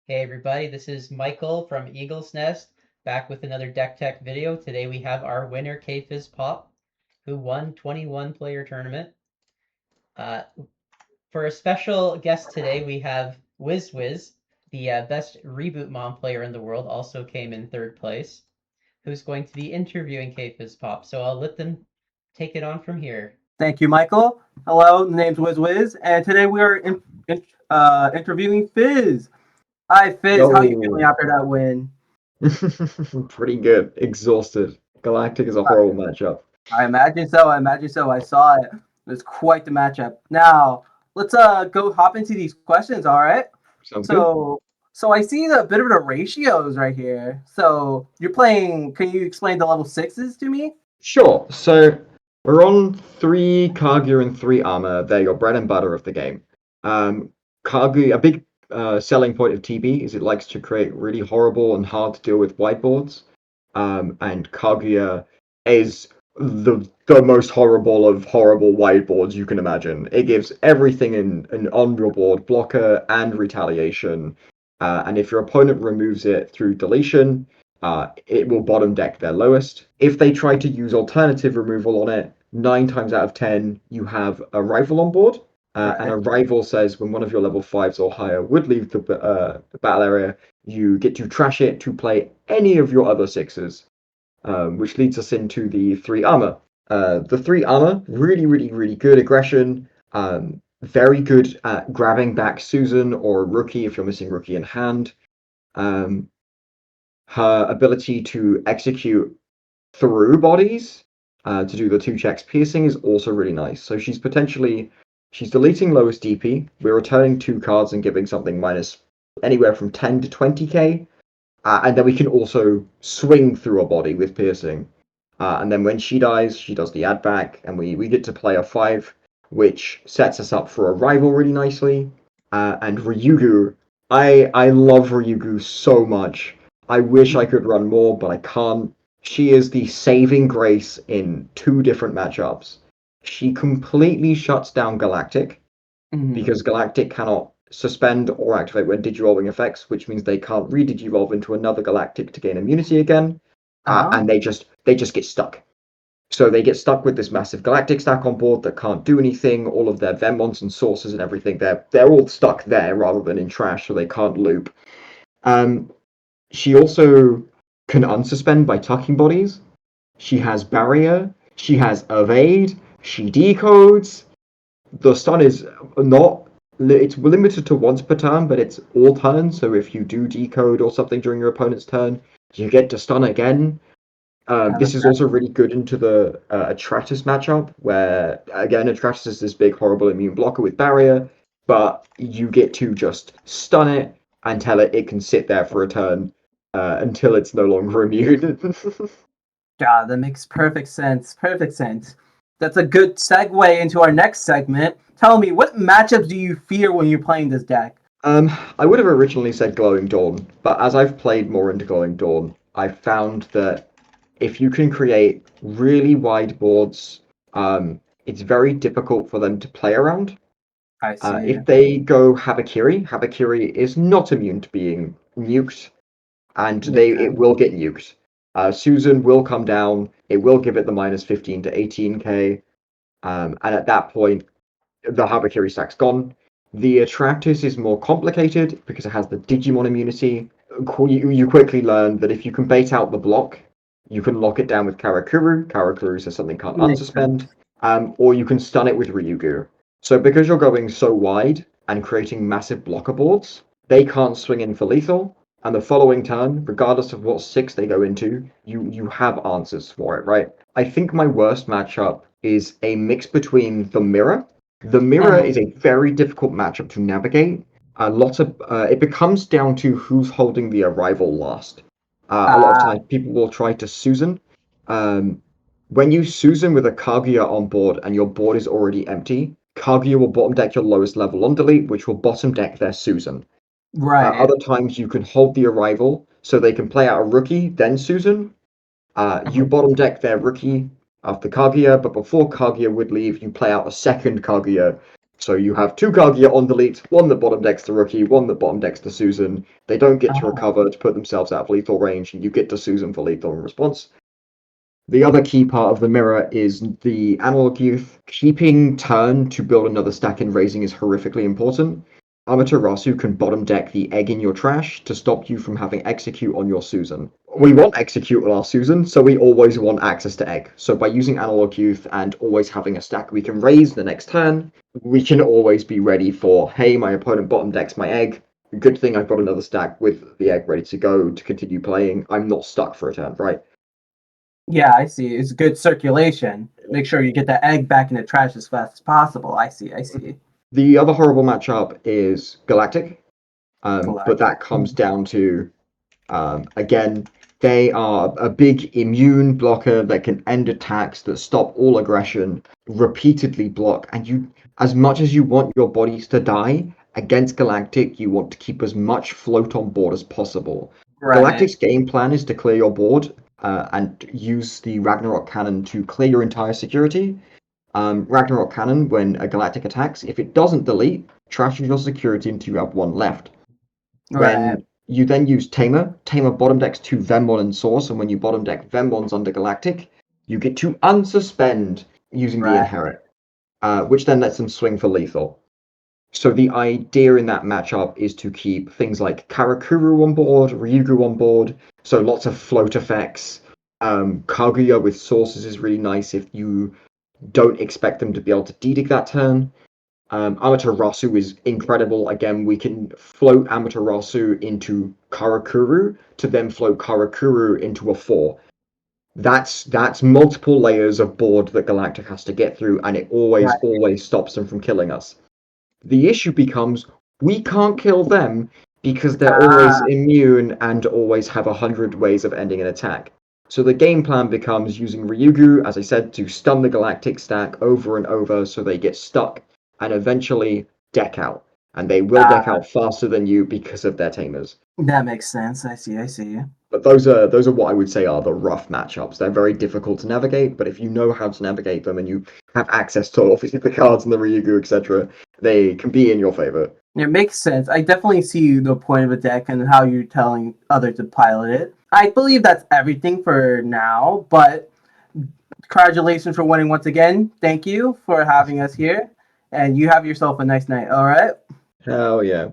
Hey everybody, this is Michael from Eagle's Nest, back with another Deck Tech video. Today we have our winner, KFizzPop, who won 21 player tournament. Uh, for a special guest today, we have WizWiz, the best reboot mom player in the world, also came in third place, who's going to be interviewing KFizzPop. So I'll let them take it on from here. Thank you, Michael. Hello, the name's WizWiz, and today we are interviewing Fizz. Hi, Fizz. How are you feeling Yo, after that win? pretty good. Exhausted. Galactic is a horrible matchup. I imagine so. I saw it. It was quite the matchup. Now, let's go hop into these questions. All right. Sounds good. So I see a bit of the ratios right here. So you're playing. Can you explain the level sixes to me? Sure. So we're on 3 Kaguya and 3 armor. They're your bread and butter of the game. Kaguya, a big selling point of TB is it likes to create really horrible and hard to deal with whiteboards. And Kaguya is the most horrible of horrible whiteboards you can imagine. It gives everything in on your board, blocker and retaliation. And if your opponent removes it through deletion, it will bottom deck their lowest. If they try to use alternative removal on it, 9 times out of 10, you have a rival on board. And a rival says when one of your level 5s or higher would leave the battle area, you get to trash it to play any of your other 6s, which leads us into the 3 armor. The 3 armor, really, really, really good aggression. Very good at grabbing back Susan or Rookie if you're missing Rookie in hand. Her ability to execute through bodies to do the 2 checks piercing is also really nice. So she's deleting lowest DP. We're returning 2 cards and giving something minus anywhere from 10 to 20k. And then we can also swing through a body with piercing. And then when she dies, she does the add back, and we get to play a 5, which sets us up for a rival really nicely. And Ryugu, I love Ryugu so much. I wish I could run more, but I can't. She is the saving grace in 2 different matchups. She completely shuts down Galactic, because Galactic cannot suspend or activate when digivolving effects, which means they can't re-digivolve into another Galactic to gain immunity again, and they just get stuck. So they get stuck with this massive Galactic stack on board that can't do anything. All of their Venmons and sources and everything, they're all stuck there rather than in trash, so they can't loop. She also can unsuspend by tucking bodies. She has barrier. She has evade. She decodes. The stun is not. It's limited to once per turn, but it's all turns. So if you do decode or something during your opponent's turn, you get to stun again. This is also really good into the Atratus matchup, where again Atratus is this big horrible immune blocker with barrier, but you get to just stun it and tell it can sit there for a turn until it's no longer immune. Yeah, that makes perfect sense. Perfect sense. That's a good segue into our next segment. Tell me, what matchups do you fear when you're playing this deck? I would have originally said Glowing Dawn, but as I've played more into Glowing Dawn, I've found that if you can create really wide boards, it's very difficult for them to play around. I see. If they go Habakiri is not immune to being nuked, and it will get nuked. Susan will come down. It will give it the minus 15 to 18k, and at that point, the Habakiri stack's gone. The Atratus is more complicated because it has the Digimon immunity. You quickly learn that if you can bait out the block, you can lock it down with Karakuru. Karakuru says something can't unsuspend. Or you can stun it with Ryugu. So because you're going so wide and creating massive blocker boards, they can't swing in for lethal. And the following turn, regardless of what 6 they go into, you have answers for it, right? I think my worst matchup is a mix between the Mirror. The Mirror is a very difficult matchup to navigate. It becomes down to who's holding the arrival last. A lot of times people will try to Susan. When you Susan with a Kaguya on board and your board is already empty, Kaguya will bottom deck your lowest level on delete, which will bottom deck their Susan. Right. Other times you can hold the arrival so they can play out a Rookie, then Susan. You bottom deck their Rookie after Kaguya, but before Kaguya would leave, you play out a second Kaguya So you have 2 Kaguya on delete, one that bottom decks the rookie, one that bottom decks the Susan. They don't get to Oh. recover to put themselves out of lethal range, and you get to Susan for lethal in response. The other key part of the mirror is the analog youth. Keeping turn to build another stack in raising is horrifically important. Amaterasu can bottom deck the egg in your trash to stop you from having execute on your Susan. We want execute on our Susan, so we always want access to egg. So by using analog youth and always having a stack we can raise the next turn, we can always be ready for, hey, my opponent bottom decks my egg. Good thing I've got another stack with the egg ready to go to continue playing. I'm not stuck for a turn, right? Yeah, I see. It's good circulation. Make sure you get that egg back in the trash as fast as possible. I see. The other horrible matchup is Galactic, but that Galactic. comes down to, again, they are a big immune blocker that can end attacks, that stop all aggression, repeatedly block, and you, as much as you want your bodies to die, against Galactic, you want to keep as much float on board as possible. Right. Galactic's game plan is to clear your board and use the Ragnarok cannon to clear your entire security. Ragnarok cannon, when a Galactic attacks, if it doesn't delete, trashes your security until you have 1 left. Right. When you then use Tamer bottom decks 2 Venmon and Source, and when you bottom deck Venmons under Galactic, you get to unsuspend using the Right. Inherit, which then lets them swing for lethal. So the idea in that matchup is to keep things like Karakuru on board, Ryugu on board, so lots of float effects. Kaguya with Sources is really nice if you don't expect them to be able to dedic that turn. Amaterasu is incredible. Again, we can float Amaterasu into Karakuru to then float Karakuru into a 4. That's multiple layers of board that Galactic has to get through, and it always stops them from killing us. The issue becomes we can't kill them because they're always immune and always have 100 ways of ending an attack. So the game plan becomes using Ryugu, as I said, to stun the Galactic stack over and over so they get stuck and eventually deck out. And they will deck out faster than you because of their tamers. That makes sense. I see. But those are what I would say are the rough matchups. They're very difficult to navigate, but if you know how to navigate them and you have access to obviously the cards and the Ryugu, etc., they can be in your favor. It makes sense. I definitely see the point of a deck and how you're telling others to pilot it. I believe that's everything for now, but congratulations for winning once again. Thank you for having us here, and you have yourself a nice night, all right? Hell yeah.